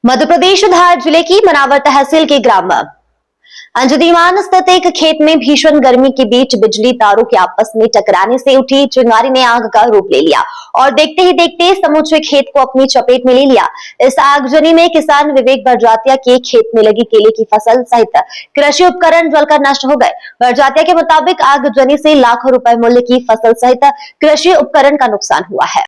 मध्य प्रदेश धार जिले की मनावर तहसील के ग्राम अंजुदीमान स्थित एक खेत में भीषण गर्मी के बीच बिजली तारों के आपस में टकराने से उठी चिंगारी ने आग का रूप ले लिया और देखते ही देखते समूचे खेत को अपनी चपेट में ले लिया। इस आगजनी में किसान विवेक बरजातिया के खेत में लगी केले की फसल सहित कृषि उपकरण जलकर नष्ट हो गए। बरजातिया के मुताबिक आगजनी से लाखों रुपए मूल्य की फसल सहित कृषि उपकरण का नुकसान हुआ है।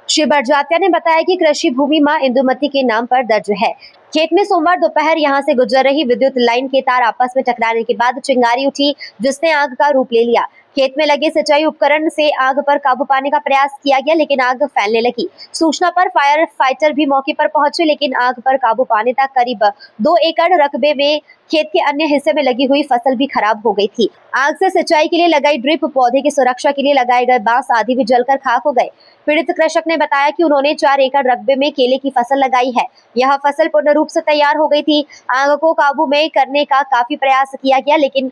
श्री बरजातिया ने बताया कि कृषि भूमि मां इंदुमती के नाम पर दर्ज है। खेत में सोमवार दोपहर यहां से गुजर रही विद्युत लाइन के तार आपस में टकराने के बाद चिंगारी उठी, जिसने आग का रूप ले लिया। खेत में लगे सिंचाई उपकरण से आग पर काबू पाने का प्रयास किया गया, लेकिन आग फैलने लगी। सूचना पर फायर फाइटर भी मौके पर पहुंचे, लेकिन आग पर काबू पाने तक करीब 2 एकड़ रकबे में खेत के अन्य हिस्से में लगी हुई फसल भी खराब हो गई थी। आग से सिंचाई के लिए लगाई ड्रिप, पौधे की सुरक्षा के लिए लगाए गए बांस आदि भी जलकर खाक हो गए। पीड़ित कृषक ने बताया कि उन्होंने 4 एकड़ रकबे में केले की फसल लगाई है। यह फसल पूर्ण रूप से तैयार हो गई थी। आग को काबू में करने का काफी प्रयास किया गया, लेकिन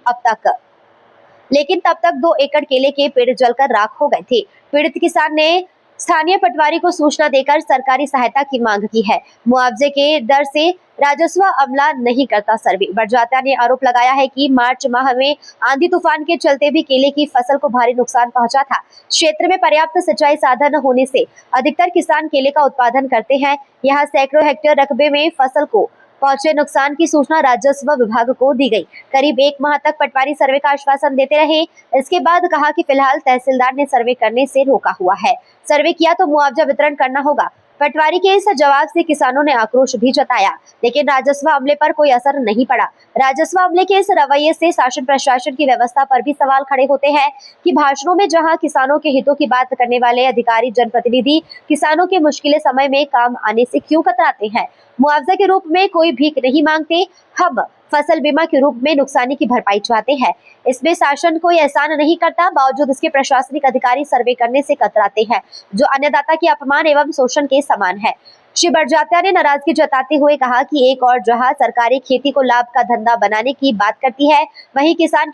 तब तक 2 एकड़ केले के पेड़ जलकर राख हो गए थे। पीड़ित किसान ने स्थानीय पटवारी को सूचना देकर सरकारी सहायता की मांग की है। मुआवजे के दर से राजस्व अमला नहीं करता सर्वे। बरजातिया ने आरोप लगाया है कि मार्च माह में आंधी तूफान के चलते भी केले की फसल को भारी नुकसान पहुंचा था। क्षेत्र में पर्याप्त सिंचाई साधन होने से अधिकतर किसान केले का उत्पादन करते हैं। यहाँ सैकड़ों हेक्टेयर रकबे में फसल को पहुंचे नुकसान की सूचना राजस्व विभाग को दी गई। करीब 1 माह तक पटवारी सर्वे का आश्वासन देते रहे। इसके बाद कहा कि फिलहाल तहसीलदार ने सर्वे करने से रोका हुआ है। सर्वे किया तो मुआवजा वितरण करना होगा। पटवारी के इस जवाब से किसानों ने आक्रोश भी जताया, लेकिन राजस्व अमले पर कोई असर नहीं पड़ा। राजस्व अमले के इस रवैये से शासन प्रशासन की व्यवस्था पर भी सवाल खड़े होते हैं कि भाषणों में जहां किसानों के हितों की बात करने वाले अधिकारी जनप्रतिनिधि किसानों के मुश्किल समय में काम आने से क्यों कतराते हैं। मुआवजे के रूप में कोई भीख नहीं मांगते, हम फसल बीमा के रूप में नुकसानी की भरपाई चाहते हैं। इसमें शासन कोई एहसान नहीं करता, बावजूद इसके प्रशासनिक अधिकारी सर्वे करने से कतराते हैं, जो अन्नदाता के अपमान एवं शोषण के समान है। श्री बरजातिया ने नाराजगी जताते हुए कहा कि एक और जहां सरकारी खेती को लाभ का धंधा बनाने की बात करती है, वहीं किसानों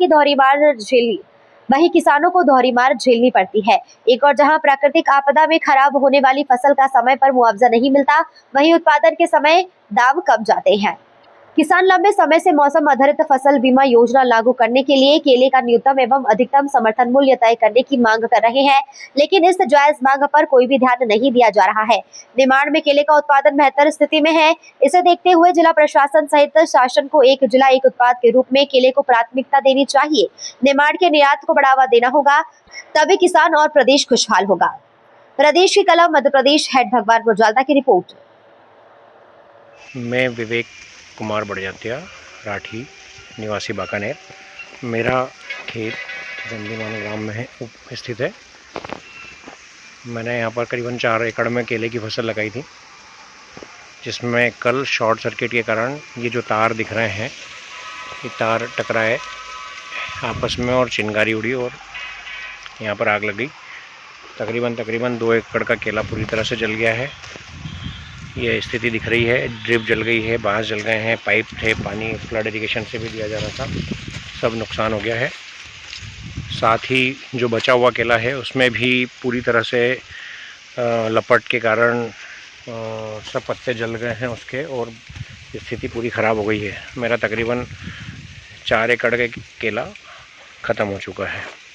को दोहरी मार झेलनी पड़ती है। एक और जहां प्राकृतिक आपदा में खराब होने वाली फसल का समय पर मुआवजा नहीं मिलता, वहीं उत्पादन के समय दाम कम जाते हैं। किसान लंबे समय से मौसम आधारित फसल बीमा योजना लागू करने के लिए केले का न्यूनतम एवं अधिकतम समर्थन मूल्य तय करने की मांग कर रहे हैं, लेकिन इस जायज मांग पर कोई भी ध्यान नहीं दिया जा रहा है। निमाड़ में केले का उत्पादन बेहतर स्थिति में है। इसे देखते हुए जिला प्रशासन सहित शासन को एक जिला एक उत्पाद के रूप में केले को प्राथमिकता देनी चाहिए। निमाड़ के निर्यात को बढ़ावा देना होगा, तभी किसान और प्रदेश खुशहाल होगा। प्रदेश की कलम मध्य प्रदेश हेड भगवान गुरजालदा की रिपोर्ट। मैं विवेक कुमार बरजातिया, राठी निवासी बाकानेर। मेरा खेत अंजुदीमान ग्राम में स्थित है। मैंने यहाँ पर करीबन 4 एकड़ में केले की फसल लगाई थी, जिसमें कल शॉर्ट सर्किट के कारण ये जो तार दिख रहे हैं, ये तार टकराए आपस में और चिंगारी उड़ी और यहाँ पर आग लग गई। तकरीबन 2 एकड़ का केला पूरी तरह से जल गया है। ये स्थिति दिख रही है। ड्रिप जल गई है, बांस जल गए हैं, पाइप थे, पानी फ्लड इरिगेशन से भी दिया जा रहा था, सब नुकसान हो गया है। साथ ही जो बचा हुआ केला है उसमें भी पूरी तरह से लपट के कारण सब पत्ते जल गए हैं उसके, और स्थिति पूरी ख़राब हो गई है। मेरा तकरीबन 4 एकड़ का केला ख़त्म हो चुका है।